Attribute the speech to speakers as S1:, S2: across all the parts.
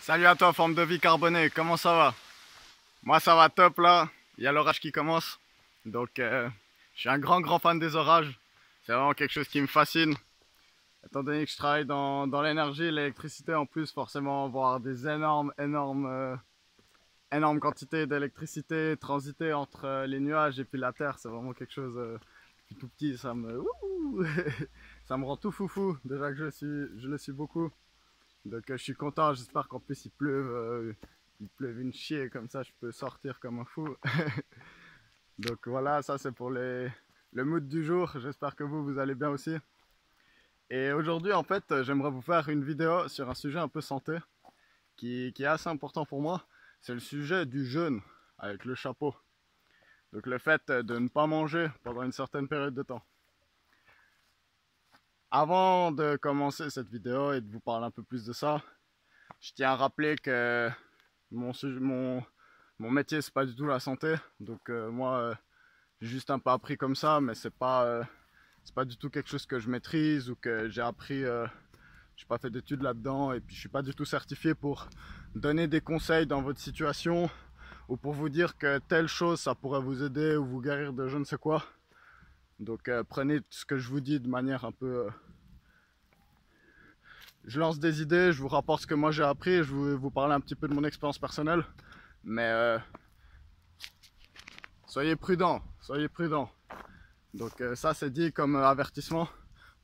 S1: Salut à toi, forme de vie carbonée, comment ça va? Moi ça va top là, il y a l'orage qui commence. Donc je suis un grand fan des orages. C'est vraiment quelque chose qui me fascine. Étant donné que je travaille dans l'énergie, l'électricité en plus, forcément voir des énormes quantités d'électricité transiter entre les nuages et puis la terre, c'est vraiment quelque chose tout petit, ça me rend tout foufou. Déjà que je le suis beaucoup. Donc je suis content, j'espère qu'en plus il pleuve une chier, comme ça je peux sortir comme un fou. Donc voilà, ça c'est pour le mood du jour, j'espère que vous allez bien aussi. Et aujourd'hui en fait, j'aimerais vous faire une vidéo sur un sujet un peu santé, qui est assez important pour moi. C'est le sujet du jeûne, avec le chapeau. Donc le fait de ne pas manger pendant une certaine période de temps. Avant de commencer cette vidéo et de vous parler un peu plus de ça, je tiens à rappeler que mon métier c'est pas du tout la santé, donc moi j'ai juste un peu appris comme ça, mais c'est pas du tout quelque chose que je maîtrise ou que j'ai appris, j'ai pas fait d'études là-dedans, et puis je suis pas du tout certifié pour donner des conseils dans votre situation ou pour vous dire que telle chose ça pourrait vous aider ou vous guérir de je ne sais quoi. Donc prenez ce que je vous dis de manière un peu... je lance des idées, je vous rapporte ce que moi j'ai appris, et je vais vous parler un petit peu de mon expérience personnelle. Mais soyez prudents, soyez prudents. Donc ça c'est dit comme avertissement.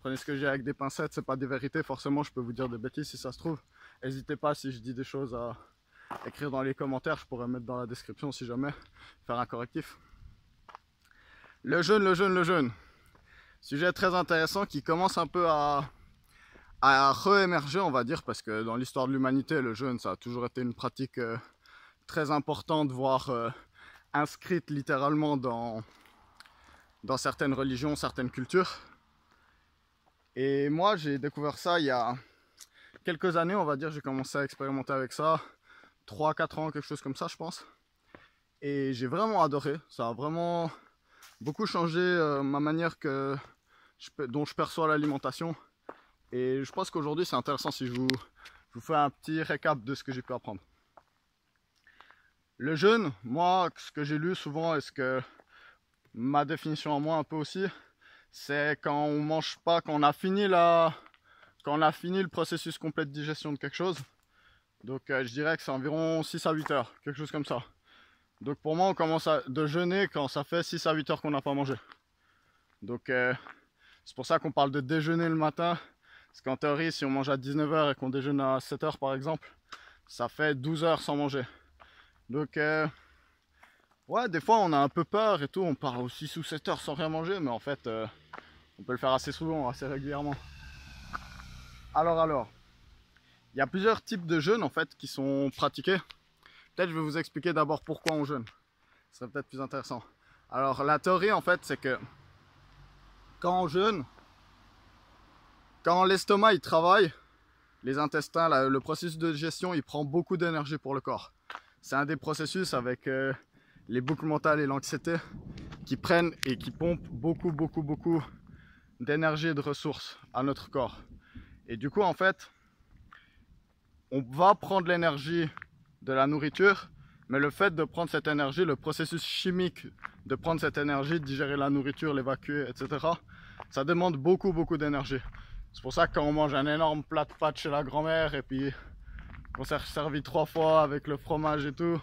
S1: Prenez ce que j'ai avec des pincettes, c'est pas des vérités, forcément je peux vous dire des bêtises si ça se trouve. N'hésitez pas, si je dis des choses, à écrire dans les commentaires, je pourrais mettre dans la description si jamais, faire un correctif. Le jeûne. Sujet très intéressant qui commence un peu à re-émerger, on va dire, parce que dans l'histoire de l'humanité, le jeûne ça a toujours été une pratique très importante, voire inscrite littéralement dans certaines religions, certaines cultures. Et moi j'ai découvert ça il y a quelques années, on va dire, j'ai commencé à expérimenter avec ça, 3-4 ans, quelque chose comme ça je pense. Et j'ai vraiment adoré, ça a vraiment beaucoup changé ma manière dont je perçois l'alimentation. Et je pense qu'aujourd'hui c'est intéressant si je vous fais un petit récap de ce que j'ai pu apprendre. Le jeûne, moi, ce que j'ai lu souvent et ce que ma définition à moi un peu aussi, c'est quand on mange pas, quand on a fini le processus complet de digestion de quelque chose. Donc je dirais que c'est environ 6 à 8 heures, quelque chose comme ça. Donc pour moi on commence de jeûner quand ça fait 6 à 8 heures qu'on n'a pas mangé. Donc c'est pour ça qu'on parle de déjeuner le matin. Parce qu'en théorie, si on mange à 19 heures et qu'on déjeune à 7 heures par exemple, ça fait 12 heures sans manger. Donc ouais, des fois on a un peu peur et tout, on part aux 6 ou 7 heures sans rien manger, mais en fait on peut le faire assez souvent, assez régulièrement. Alors, il y a plusieurs types de jeûnes en fait qui sont pratiqués. Peut-être je vais vous expliquer d'abord pourquoi on jeûne. Ce serait peut-être plus intéressant. Alors la théorie en fait c'est que quand on jeûne, quand l'estomac il travaille, les intestins, le processus de digestion il prend beaucoup d'énergie pour le corps. C'est un des processus avec les boucles mentales et l'anxiété qui prennent et qui pompent beaucoup d'énergie et de ressources à notre corps. Et du coup en fait, on va prendre l'énergie de la nourriture, mais le fait de prendre cette énergie, le processus chimique de prendre cette énergie, de digérer la nourriture, l'évacuer, etc., ça demande beaucoup d'énergie. C'est pour ça que quand on mange un énorme plat de pâtes chez la grand-mère et puis qu'on s'est servi 3 fois avec le fromage et tout,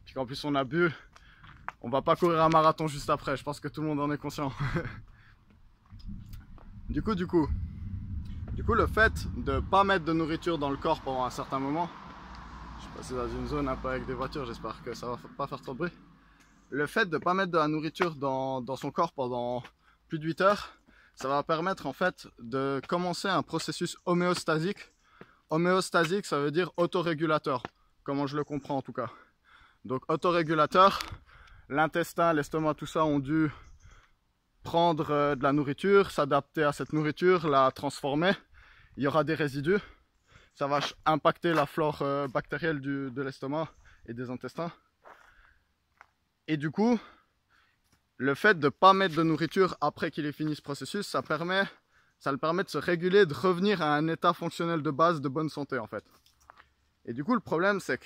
S1: puis qu'en plus on a bu, on va pas courir un marathon juste après, je pense que tout le monde en est conscient. Du coup, le fait de pas mettre de nourriture dans le corps pendant un certain moment, je suis passé dans une zone un peu avec des voitures, j'espère que ça va pas faire trop de bruit. Le fait de pas mettre de la nourriture dans son corps pendant plus de 8 heures, ça va permettre en fait de commencer un processus homéostasique. Homéostasique, ça veut dire autorégulateur, comment je le comprends en tout cas. Donc autorégulateur, l'intestin, l'estomac, tout ça ont dû prendre de la nourriture, s'adapter à cette nourriture, la transformer. Il y aura des résidus. Ça va impacter la flore bactérielle de l'estomac et des intestins. Et du coup, le fait de ne pas mettre de nourriture après qu'il ait fini ce processus, ça le permet de se réguler, de revenir à un état fonctionnel de base de bonne santé en fait. Et du coup, le problème, c'est que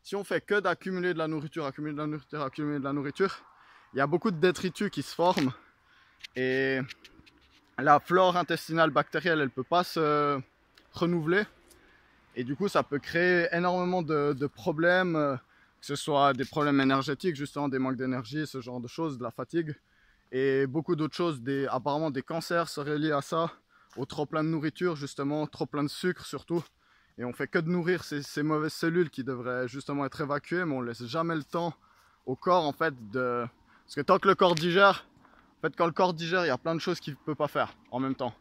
S1: si on fait que d'accumuler de la nourriture, accumuler de la nourriture, accumuler de la nourriture, il y a beaucoup de détritus qui se forment et la flore intestinale bactérielle, elle ne peut pas se renouveler. Et du coup, ça peut créer énormément de problèmes, que ce soit des problèmes énergétiques, justement des manques d'énergie, ce genre de choses, de la fatigue. Et beaucoup d'autres choses, apparemment des cancers seraient liés à ça, au trop plein de nourriture, justement, trop plein de sucre surtout. Et on fait que de nourrir ces mauvaises cellules qui devraient justement être évacuées, mais on laisse jamais le temps au corps, en fait, de... Parce que tant que le corps digère, en fait, quand le corps digère, il y a plein de choses qu'il ne peut pas faire en même temps.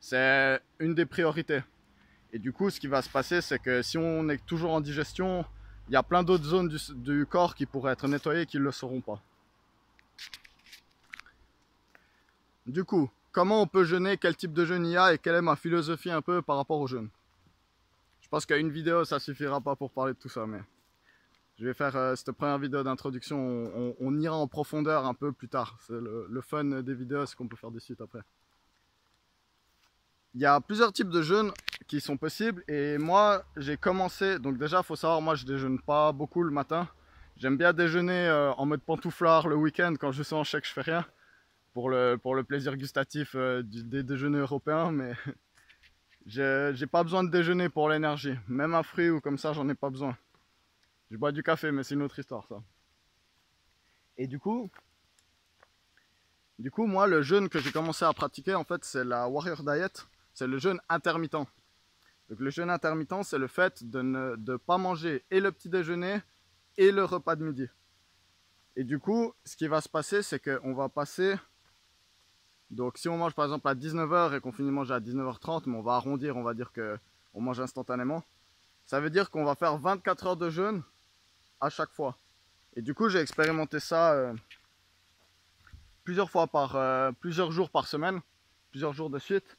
S1: C'est une des priorités. Et du coup, ce qui va se passer, c'est que si on est toujours en digestion, il y a plein d'autres zones du corps qui pourraient être nettoyées et qui ne le seront pas. Du coup, comment on peut jeûner, quel type de jeûne il y a et quelle est ma philosophie un peu par rapport au jeûne. Je pense qu'une vidéo, ça suffira pas pour parler de tout ça, mais je vais faire cette première vidéo d'introduction. On ira en profondeur un peu plus tard. C'est le fun des vidéos, c'est qu'on peut faire des suites après. Il y a plusieurs types de jeûnes qui sont possibles et moi j'ai commencé, donc déjà il faut savoir, moi je déjeune pas beaucoup le matin. J'aime bien déjeuner en mode pantouflard le week-end quand je sens que je fais rien pour le plaisir gustatif des déjeuners européens, mais j'ai pas besoin de déjeuner pour l'énergie. Même un fruit ou comme ça, j'en ai pas besoin. Je bois du café, mais c'est une autre histoire ça. Et du coup moi le jeûne que j'ai commencé à pratiquer en fait c'est la Warrior Diet, c'est le jeûne intermittent. Donc le jeûne intermittent, c'est le fait de ne pas manger et le petit déjeuner et le repas de midi. Et du coup, ce qui va se passer, c'est qu'on va passer... Donc si on mange par exemple à 19h et qu'on finit de manger à 19h30, mais on va arrondir, on va dire qu'on mange instantanément. Ça veut dire qu'on va faire 24 heures de jeûne à chaque fois. Et du coup, j'ai expérimenté ça plusieurs jours par semaine, plusieurs jours de suite.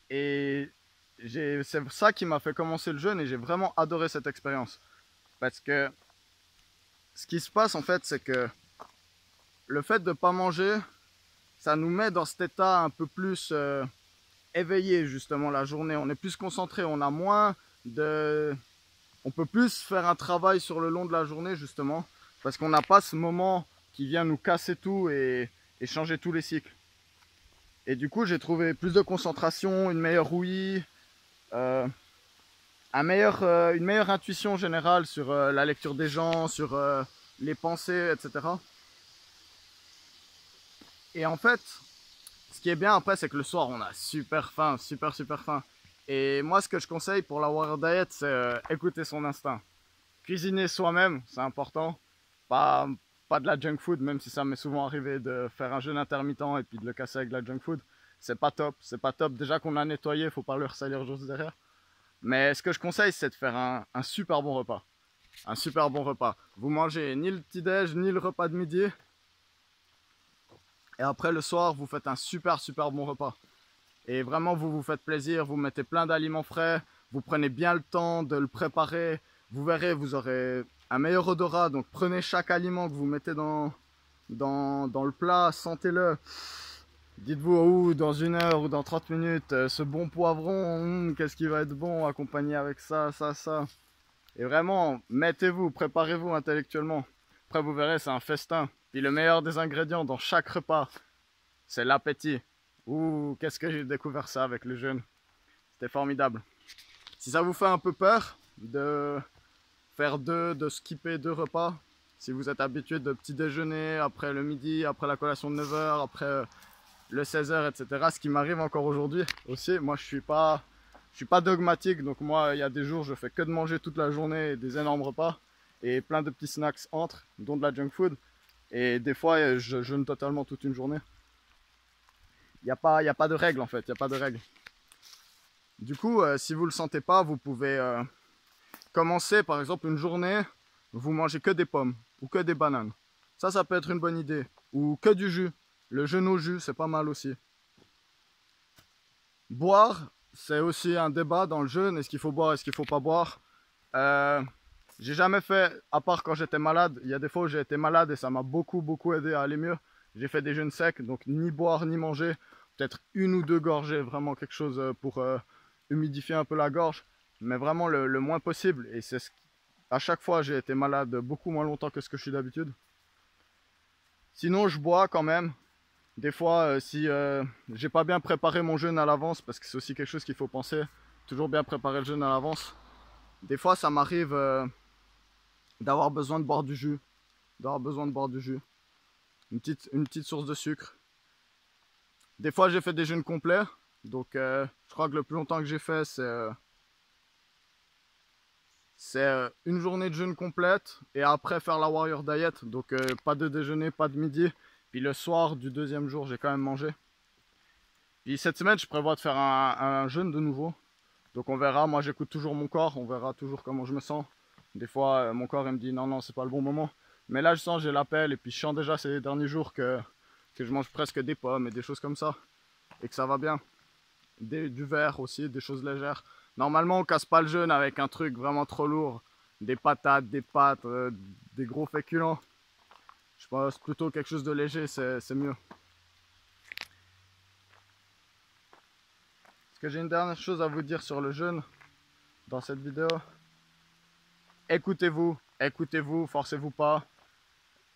S1: Et c'est ça qui m'a fait commencer le jeûne et j'ai vraiment adoré cette expérience. Parce que ce qui se passe en fait, c'est que le fait de ne pas manger, ça nous met dans cet état un peu plus éveillé justement la journée. On est plus concentré, on a moins de... On peut plus faire un travail sur le long de la journée justement. Parce qu'on n'a pas ce moment qui vient nous casser tout et changer tous les cycles. Et du coup, j'ai trouvé plus de concentration, une meilleure ouïe, une meilleure intuition générale sur la lecture des gens, sur les pensées, etc. Et en fait, ce qui est bien après, c'est que le soir, on a super faim, super faim. Et moi, ce que je conseille pour la Warrior Diet, c'est écouter son instinct. Cuisiner soi-même, c'est important. Pas de la junk food, même si ça m'est souvent arrivé de faire un jeûne intermittent et puis de le casser avec de la junk food. C'est pas top, c'est pas top. Déjà qu'on a nettoyé, faut pas le ressalir juste derrière. Mais ce que je conseille, c'est de faire un super bon repas. Un super bon repas. Vous mangez ni le petit-déj, ni le repas de midi. Et après, le soir, vous faites un super bon repas. Et vraiment, vous vous faites plaisir. Vous mettez plein d'aliments frais. Vous prenez bien le temps de le préparer. Vous verrez, vous aurez un meilleur odorat. Donc, prenez chaque aliment que vous mettez dans le plat. Sentez-le. Dites-vous, oh, dans 1 heure ou dans 30 minutes, ce bon poivron, qu'est-ce qui va être bon accompagné avec ça. Et vraiment, mettez-vous, préparez-vous intellectuellement. Après, vous verrez, c'est un festin. Puis le meilleur des ingrédients dans chaque repas, c'est l'appétit. Ouh, qu'est-ce que j'ai découvert ça avec le jeûne. C'était formidable. Si ça vous fait un peu peur de faire de skipper 2 repas, si vous êtes habitué de petit déjeuner, après le midi, après la collation de 9h, après le 16h, etc. Ce qui m'arrive encore aujourd'hui aussi. Moi, je suis pas dogmatique. Donc moi, il y a des jours, je fais que de manger toute la journée des énormes repas et plein de petits snacks entre, dont de la junk food. Et des fois, je jeûne totalement toute une journée. Il n'y a pas de règle en fait, il n'y a pas de règle. Du coup, si vous ne le sentez pas, vous pouvez commencer par exemple une journée, vous mangez que des pommes ou que des bananes. Ça peut être une bonne idée. Ou que du jus. Le jeûne au jus, c'est pas mal aussi. Boire, c'est aussi un débat dans le jeûne. Est-ce qu'il faut boire, est-ce qu'il faut pas boire? J'ai jamais fait, à part quand j'étais malade. Il y a des fois où j'ai été malade et ça m'a beaucoup aidé à aller mieux. J'ai fait des jeûnes secs, donc ni boire ni manger. Peut-être 1 ou 2 gorgées, vraiment quelque chose pour humidifier un peu la gorge. mais vraiment le moins possible. Et c'est à chaque fois, j'ai été malade beaucoup moins longtemps que ce que je suis d'habitude. Sinon, je bois quand même. Des fois, si j'ai pas bien préparé mon jeûne à l'avance, parce que c'est aussi quelque chose qu'il faut penser, toujours bien préparer le jeûne à l'avance. Des fois, ça m'arrive d'avoir besoin de boire du jus, une petite source de sucre. Des fois, j'ai fait des jeûnes complets, donc je crois que le plus longtemps que j'ai fait, c'est une journée de jeûne complète et après faire la Warrior Diet, donc pas de déjeuner, pas de midi. Puis le soir du deuxième jour, j'ai quand même mangé. Puis cette semaine, je prévois de faire un jeûne de nouveau. Donc on verra, moi j'écoute toujours mon corps, on verra toujours comment je me sens. Des fois, mon corps il me dit non, c'est pas le bon moment. Mais là, je sens, j'ai l'appel et puis je sens déjà ces derniers jours que je mange presque des pommes et des choses comme ça. Et que ça va bien. Du verre aussi, des choses légères. Normalement, on casse pas le jeûne avec un truc vraiment trop lourd. Des patates, des pâtes, des gros féculents. Je pense plutôt quelque chose de léger, c'est mieux. Est-ce que j'ai une dernière chose à vous dire sur le jeûne dans cette vidéo? Écoutez-vous, forcez-vous pas.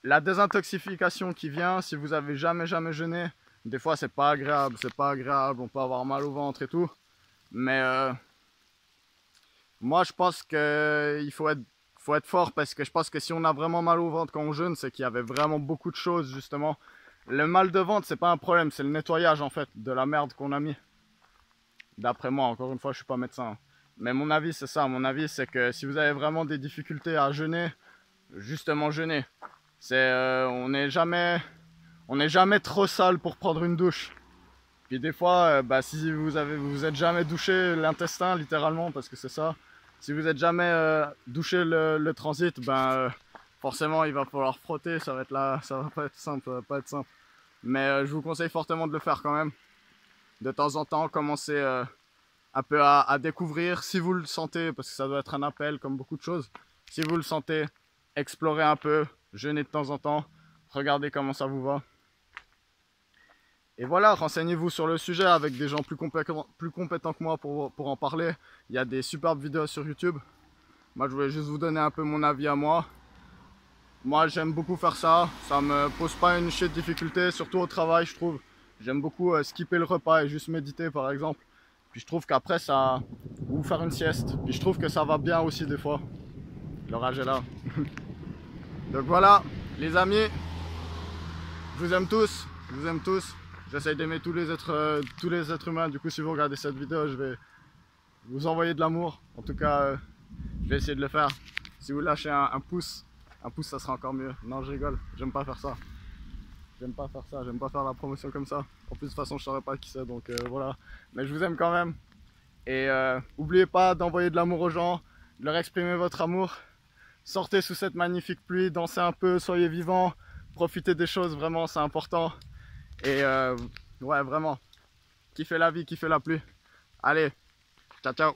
S1: La désintoxication qui vient, si vous avez jamais jeûné, des fois c'est pas agréable, on peut avoir mal au ventre et tout. Mais moi je pense qu'il faut être fort, parce que je pense que si on a vraiment mal au ventre quand on jeûne, c'est qu'il y avait vraiment beaucoup de choses justement. Le mal de ventre, c'est pas un problème, c'est le nettoyage en fait de la merde qu'on a mis. D'après moi, encore une fois, je suis pas médecin. Mais mon avis, c'est ça. Mon avis, c'est que si vous avez vraiment des difficultés à jeûner, justement jeûner. On n'est jamais trop sale pour prendre une douche. Puis des fois, si vous êtes jamais douché l'intestin, littéralement, parce que c'est ça. Si vous êtes jamais douché le transit, forcément, il va falloir frotter. Ça va pas être simple, Mais je vous conseille fortement de le faire quand même. De temps en temps, commencez un peu à découvrir, si vous le sentez, parce que ça doit être un appel comme beaucoup de choses. Si vous le sentez, explorez un peu, jeûnez de temps en temps, regardez comment ça vous va. Et voilà, renseignez-vous sur le sujet avec des gens plus compétents que moi pour en parler. Il y a des superbes vidéos sur YouTube. Moi, je voulais juste vous donner un peu mon avis à moi. Moi, j'aime beaucoup faire ça. Ça me pose pas une chier de difficulté, surtout au travail, je trouve. J'aime beaucoup skipper le repas et juste méditer, par exemple. Puis je trouve qu'après, ou faire une sieste. Puis je trouve que ça va bien aussi des fois. L'orage est là. Donc voilà, les amis. Je vous aime tous. J'essaye d'aimer tous les êtres humains. Du coup, si vous regardez cette vidéo, je vais vous envoyer de l'amour. En tout cas, je vais essayer de le faire. Si vous lâchez un pouce, ça sera encore mieux. Non, je rigole. J'aime pas faire ça. J'aime pas faire la promotion comme ça. En plus, de toute façon, je saurais pas qui c'est, donc voilà. Mais je vous aime quand même. Et n'oubliez pas d'envoyer de l'amour aux gens, de leur exprimer votre amour. Sortez sous cette magnifique pluie, dansez un peu, soyez vivants, profitez des choses, vraiment, c'est important. Et ouais, vraiment, kiffez la vie, kiffez la pluie. Allez, ciao, ciao.